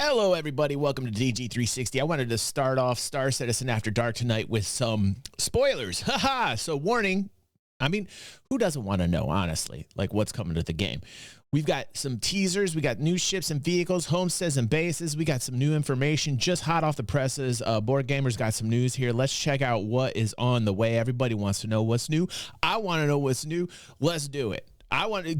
Hello, everybody. Welcome to DG360. I wanted to start off Star Citizen After Dark tonight with some spoilers. Haha. So, warning. I mean, who doesn't want to know, honestly, like what's coming to the game? We've got some teasers. We got new ships and vehicles, homesteads and bases. We got some new information just hot off the presses. Board Gamers got some news here. Let's check out what is on the way. Everybody wants to know what's new. I want to know what's new. Let's do it.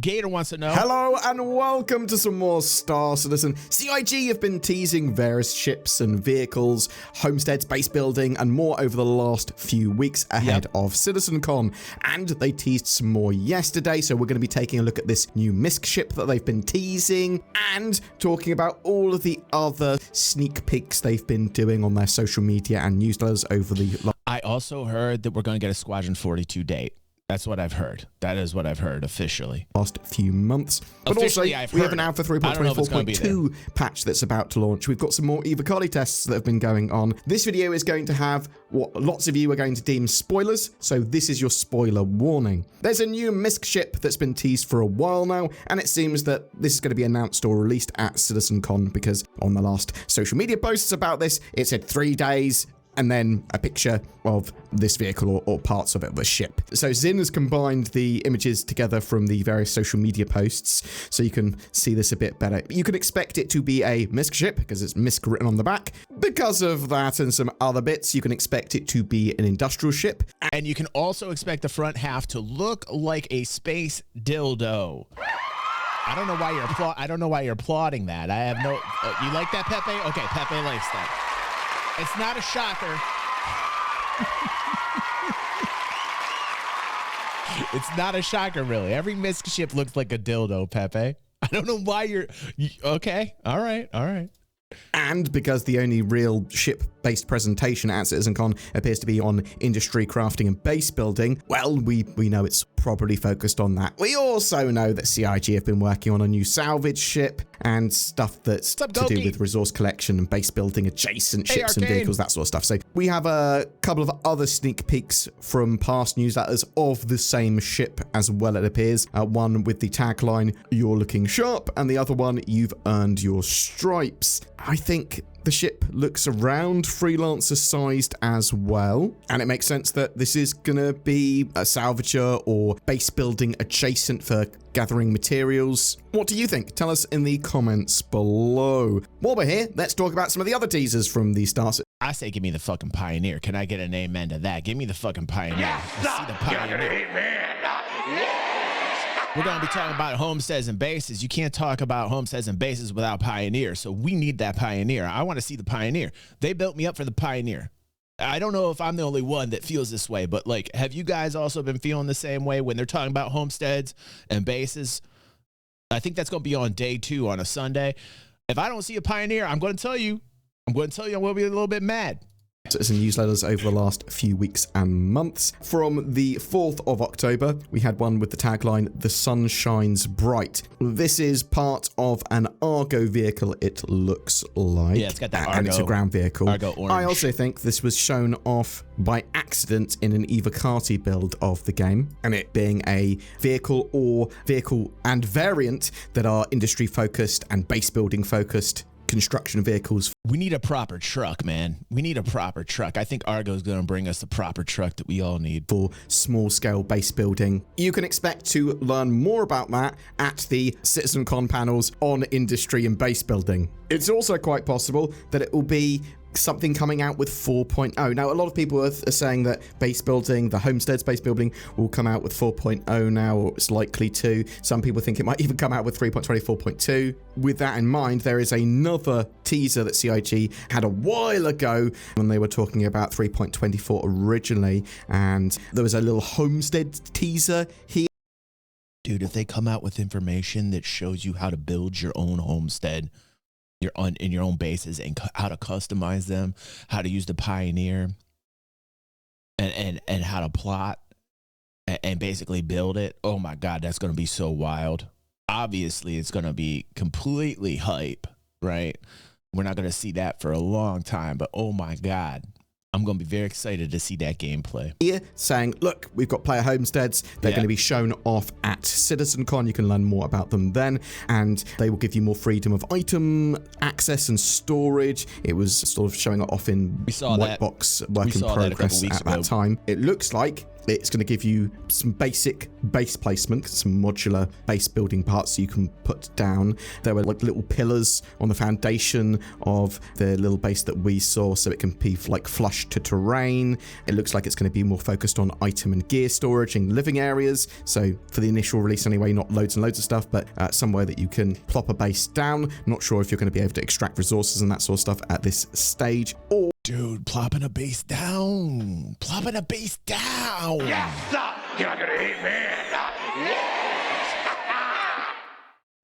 Gator wants to know. Hello and welcome to some more Star Citizen. CIG have been teasing various ships and vehicles, homesteads, base building, and more over the last few weeks ahead of CitizenCon. And they teased some more yesterday, so we're going to be taking a look at this new MISC ship that they've been teasing and talking about all of the other sneak peeks they've been doing on their social media and newsletters over the I also heard that we're going to get a Squadron 42 date. That's what I've heard. That is what I've heard officially. Last few months. But Officially, also, we have an Alpha 3.24.2 patch that's about to launch. We've got some more Eva Cardi tests that have been going on. This video is going to have what lots of you are going to deem spoilers, so this is your spoiler warning. There's a new MISC ship that's been teased for a while now, and it seems that this is going to be announced or released at CitizenCon, because on the last social media posts about this, it said 3 days, and then a picture of this vehicle or parts of it, the ship. So Zin has combined the images together from the various social media posts, so you can see this a bit better. You can expect it to be a MISC ship, because it's MISC written on the back. Because of that and some other bits, you can expect it to be an industrial ship. And you can also expect the front half to look like a space dildo. I don't know why you're applauding that. I have no... you like that, Pepe? Okay, Pepe likes that. It's not a shocker. It's not a shocker, really. Every MISC ship looks like a dildo, Pepe. I don't know why you're... Okay, all right. And because the only real ship-based presentation at CitizenCon appears to be on industry, crafting, and base building, well, we know it's probably focused on that. We also know that CIG have been working on a new salvage ship and stuff that's to do with resource collection and base building, adjacent ships and vehicles, that sort of stuff. So we have a couple of other sneak peeks from past newsletters of the same ship as well, it appears. One with the tagline, "You're looking sharp," and the other one, "You've earned your stripes." I think the ship looks around freelancer sized as well, and it makes sense that this is gonna be a salvager or base building adjacent for gathering materials. What do you think? Tell us in the comments below. While we're here, let's talk about some of the other teasers from the Star Citizen. I say give me the fucking Pioneer. Can I get an amen to that? Give me the fucking Pioneer. Yes, Let's see the Pioneer. We're going to be talking about homesteads and bases. You can't talk about homesteads and bases without Pioneer, so we need that Pioneer. I want to see the Pioneer. They built me up for the Pioneer. I don't know if I'm the only one that feels this way, but like, have you guys also been feeling the same way when they're talking about homesteads and bases? I think that's going to be on day 2 on a Sunday. If I don't see a Pioneer, I'm going to tell you I'm going to be a little bit mad. Some newsletters over the last few weeks and months. From the 4th of October, we had one with the tagline, "The sun shines bright." This is part of an Argo vehicle, it looks like. Yeah, it's got that Argo. And it's a ground vehicle. Argo orange. I also think this was shown off by accident in an Eva Carti build of the game, and it being a vehicle and variant that are industry focused and base building focused construction vehicles. We need a proper truck, man. We need a proper truck. I think Argo's going to bring us the proper truck that we all need. For small scale base building. You can expect to learn more about that at the CitizenCon panels on industry and base building. It's also quite possible that it will be something coming out with 4.0. Now, a lot of people are saying that base building, the homesteads base building, will come out with 4.0 now, or it's likely to. Some people think it might even come out with 3.24.2. With that in mind, there is another teaser that CIG had a while ago when they were talking about 3.24 originally, and there was a little homestead teaser here. Dude, if they come out with information that shows you how to build your own homestead, in your own bases, and how to customize them, how to use the Pioneer, and how to plot and basically build it. Oh my God, that's going to be so wild. Obviously, it's going to be completely hype, right? We're not going to see that for a long time, but oh my God, I'm going to be very excited to see that gameplay. Here saying, look, we've got player homesteads. They're going to be shown off at CitizenCon. You can learn more about them then, and they will give you more freedom of item access and storage. It was sort of showing it off in white box work in progress at that time. It looks like it's going to give you some basic base placement, some modular base building parts you can put down. There were like little pillars on the foundation of the little base that we saw, so it can be like flush to terrain. It looks like it's going to be more focused on item and gear storage and living areas. So for the initial release anyway, not loads and loads of stuff, but somewhere that you can plop a base down. Not sure if you're going to be able to extract resources and that sort of stuff at this stage. Or dude, plopping a base down. Plopping a base down. Yes, you're not gonna eat me.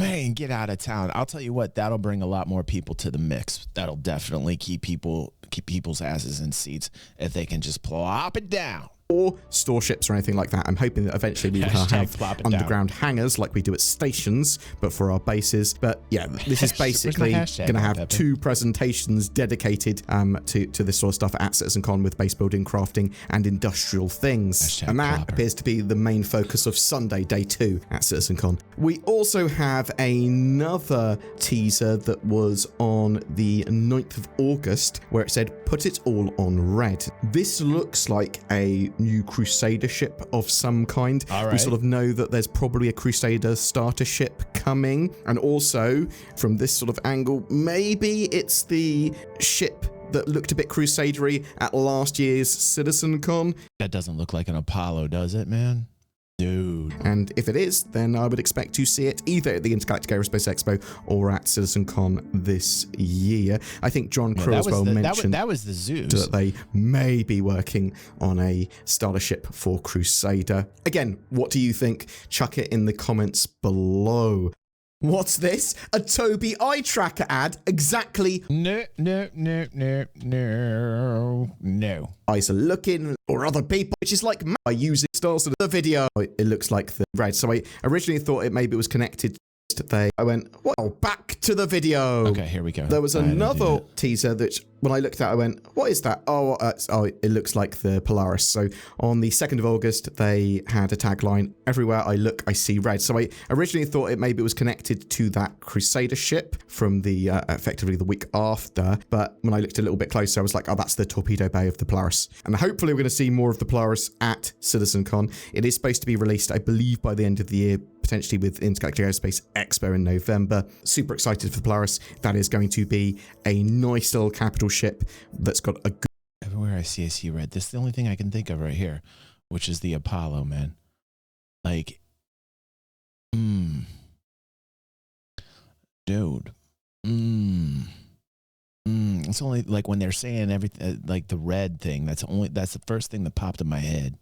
Man, get out of town. I'll tell you what, that'll bring a lot more people to the mix. That'll definitely keep people's asses in seats if they can just plop it down. Or store ships or anything like that. I'm hoping that eventually we will have underground hangars like we do at stations, but for our bases. But yeah, this is basically going to have 2 presentations dedicated to this sort of stuff at CitizenCon with base building, crafting, and industrial things. And that appears to be the main focus of Sunday, day 2 at CitizenCon. We also have another teaser that was on the 9th of August where it said, put it all on red. This looks like a new Crusader ship of some kind. All right. We sort of know that there's probably a Crusader starter ship coming, and also from this sort of angle, maybe it's the ship that looked a bit Crusadery at last year's CitizenCon. That doesn't look like an Apollo, does it, man? Dude. And if it is, then I would expect to see it either at the Intergalactic Aerospace Expo or at CitizenCon this year. I think John Criswell mentioned that was the Zeus, that they may be working on a starter ship for Crusader. Again, what do you think? Chuck it in the comments below. What's this? A Tobii eye tracker ad? Exactly. No. Eyes are looking or other people, which is like I use it stars of the video. It looks like the red. So I originally thought maybe it was connected. I went, well, back to the video. Okay, here we go. There was another teaser that when I looked at, I went, what is that? Oh, it looks like the Polaris. So on the 2nd of August, they had a tagline, everywhere I look, I see red. So I originally thought maybe it was connected to that Crusader ship from the effectively the week after. But when I looked a little bit closer, I was like, oh, that's the torpedo bay of the Polaris. And hopefully we're going to see more of the Polaris at CitizenCon. It is supposed to be released, I believe, by the end of the year, potentially with Intergalactic Aerospace Expo in November. Super excited for the Polaris. That is going to be a nice little capital ship that's got a good... Everywhere I see red. This is the only thing I can think of right here, which is the Apollo, man. Like, dude. It's only like when they're saying everything, like the red thing. That's the first thing that popped in my head.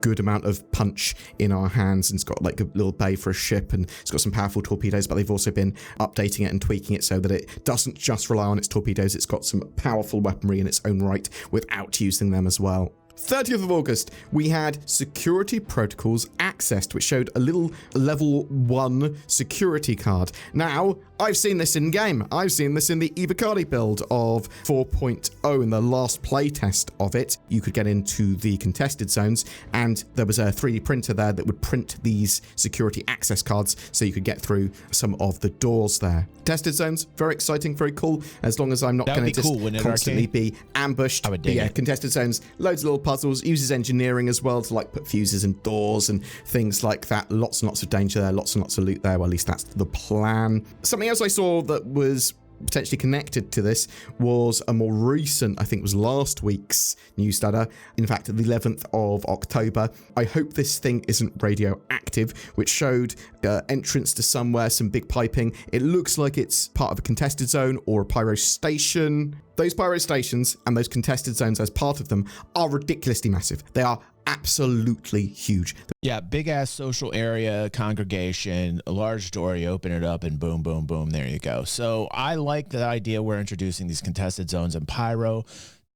Good amount of punch in our hands, and it's got like a little bay for a ship, and it's got some powerful torpedoes, but they've also been updating it and tweaking it so that it doesn't just rely on its torpedoes. It's got some powerful weaponry in its own right without using them as well. 30th of August, we had Security Protocols Accessed, which showed a little level 1 security card. Now, I've seen this in game. I've seen this in the Evocati build of 4.0 in the last playtest of it. You could get into the contested zones, and there was a 3D printer there that would print these security access cards so you could get through some of the doors there. Tested zones, very exciting, very cool, as long as I'm not going to just constantly be ambushed. I would dig it. Contested zones, loads of little puzzles, uses engineering as well to like put fuses in doors and things like that. Lots and lots of danger there, lots and lots of loot there. Well, at least that's the plan. Something else I saw that was potentially connected to this was a more recent, I think it was last week's news data. In fact, the 11th of October. I hope this thing isn't radioactive, which showed entrance to somewhere, some big piping. It looks like it's part of a contested zone or a pyro station. Those pyro stations and those contested zones as part of them are ridiculously massive. They are absolutely huge. Yeah, big ass social area, congregation, a large door, you open it up and boom, boom, boom, there you go. So I like the idea we're introducing these contested zones and pyro.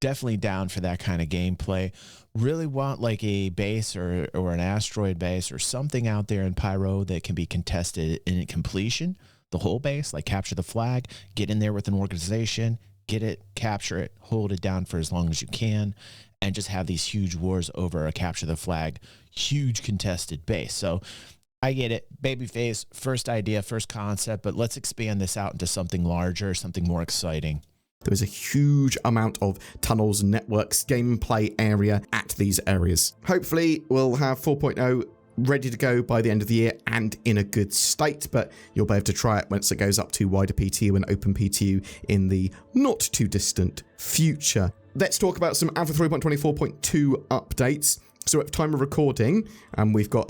Definitely down for that kind of gameplay. Really want like a base or an asteroid base or something out there in pyro that can be contested in completion. The whole base, like capture the flag, get in there with an organization, get it, capture it, hold it down for as long as you can, and just have these huge wars over a capture the flag, huge contested base. So I get it. Babyface, first idea, first concept, but let's expand this out into something larger, something more exciting. There is a huge amount of tunnels, networks, gameplay area at these areas. Hopefully, we'll have 4.0 ready to go by the end of the year and in a good state, but you'll be able to try it once it goes up to wider PTU and open PTU in the not too distant future. Let's talk about some Alpha 3.24.2 updates. So at the time of recording, we've got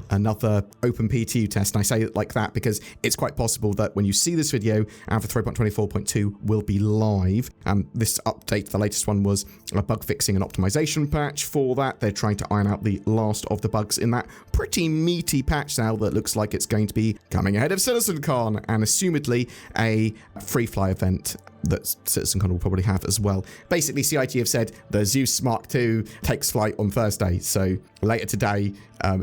another open PTU test, and I say it like that because it's quite possible that when you see this video, Alpha 3.24.2 will be live. This update, the latest one, was a bug fixing and optimization patch for that. They're trying to iron out the last of the bugs in that pretty meaty patch now that looks like it's going to be coming ahead of CitizenCon, and assumedly a free fly event that CitizenCon will probably have as well. Basically, CIG have said the Zeus Mark II takes flight on Thursday, so later today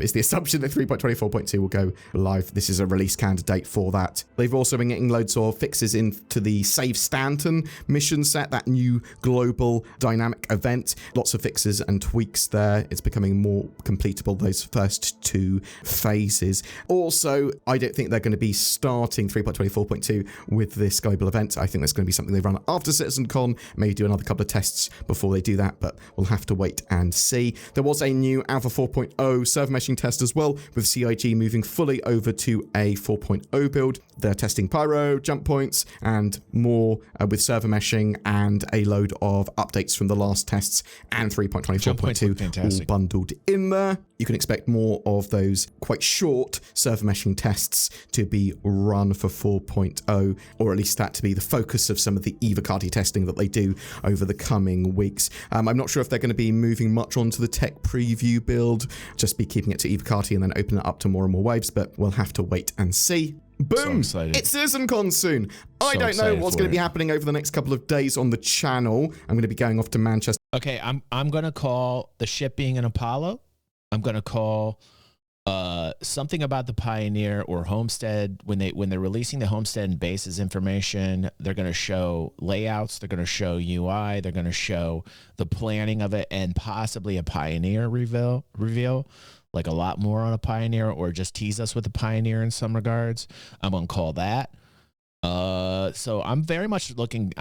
is the assumption that 3.24.2 will go live. This is a release candidate for that. They've also been getting loads of fixes into the Save Stanton mission set, that new global dynamic event. Lots of fixes and tweaks there. It's becoming more completable, those first two phases. Also, I don't think they're going to be starting 3.24.2 with this global event. I think that's going to be something they run after CitizenCon, maybe do another couple of tests before they do that, but we'll have to wait and see. There was a new Alpha 4.0 server meshing test as well, with CIG moving fully over to a 4.0 build. They're testing pyro, jump points, and more with server meshing, and a load of updates from the last tests and 3.24.2 all bundled in there. You can expect more of those quite short server meshing tests to be run for 4.0, or at least that to be the focus of some of the Evocati testing that they do over the coming weeks. I'm not sure if they're going to be moving much onto the tech preview build, just be keeping it to Evocati and then open it up to more and more waves, but we'll have to wait and see. Boom! So it's CitizenCon soon. I don't know what's going to be happening over the next couple of days on the channel. I'm going to be going off to Manchester. Okay, I'm going to call the ship being an Apollo. I'm going to call something about the Pioneer or Homestead. When they're releasing the Homestead and bases information, they're going to show layouts, they're going to show UI, they're going to show the planning of it, and possibly a Pioneer reveal, like a lot more on a Pioneer, or just tease us with a Pioneer in some regards. I'm going to call that. So I'm very much looking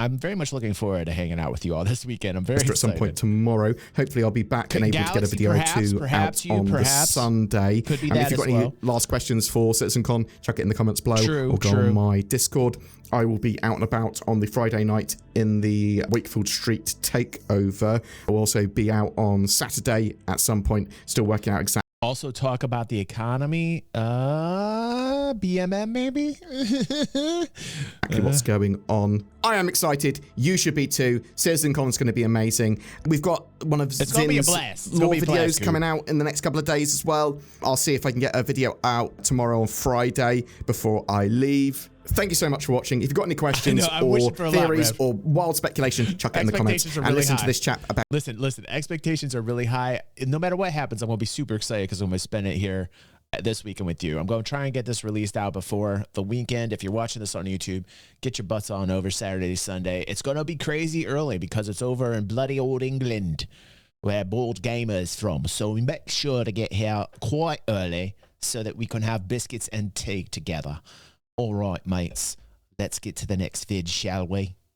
forward to hanging out with you all this weekend. I'm very excited. At some point tomorrow. Hopefully I'll be back and able to get a video or two out on the Sunday. Could be and that if you've got any last questions for CitizenCon, chuck it in the comments below, or go on my Discord. I will be out and about on the Friday night in the Wakefield Street takeover. I'll also be out on Saturday at some point, still working out exactly. Also talk about the economy, BMM maybe? Exactly what's going on. I am excited. You should be too. CitizenCon is going to be amazing. We've got one of Zin's lore videos coming out in the next couple of days as well. I'll see if I can get a video out tomorrow on Friday before I leave. Thank you so much for watching. If you've got any questions or theories or wild speculation, chuck it in the comments and listen to this chat about. Listen, expectations are really high. No matter what happens, I'm going to be super excited because I'm going to spend it here this weekend with you. I'm going to try and get this released out before the weekend. If you're watching this on YouTube, get your butts on over Saturday, Sunday. It's going to be crazy early because it's over in bloody old England where Bold Gamer is from. So we make sure to get here quite early so that we can have biscuits and tea together. All right, mates, let's get to the next vid, shall we?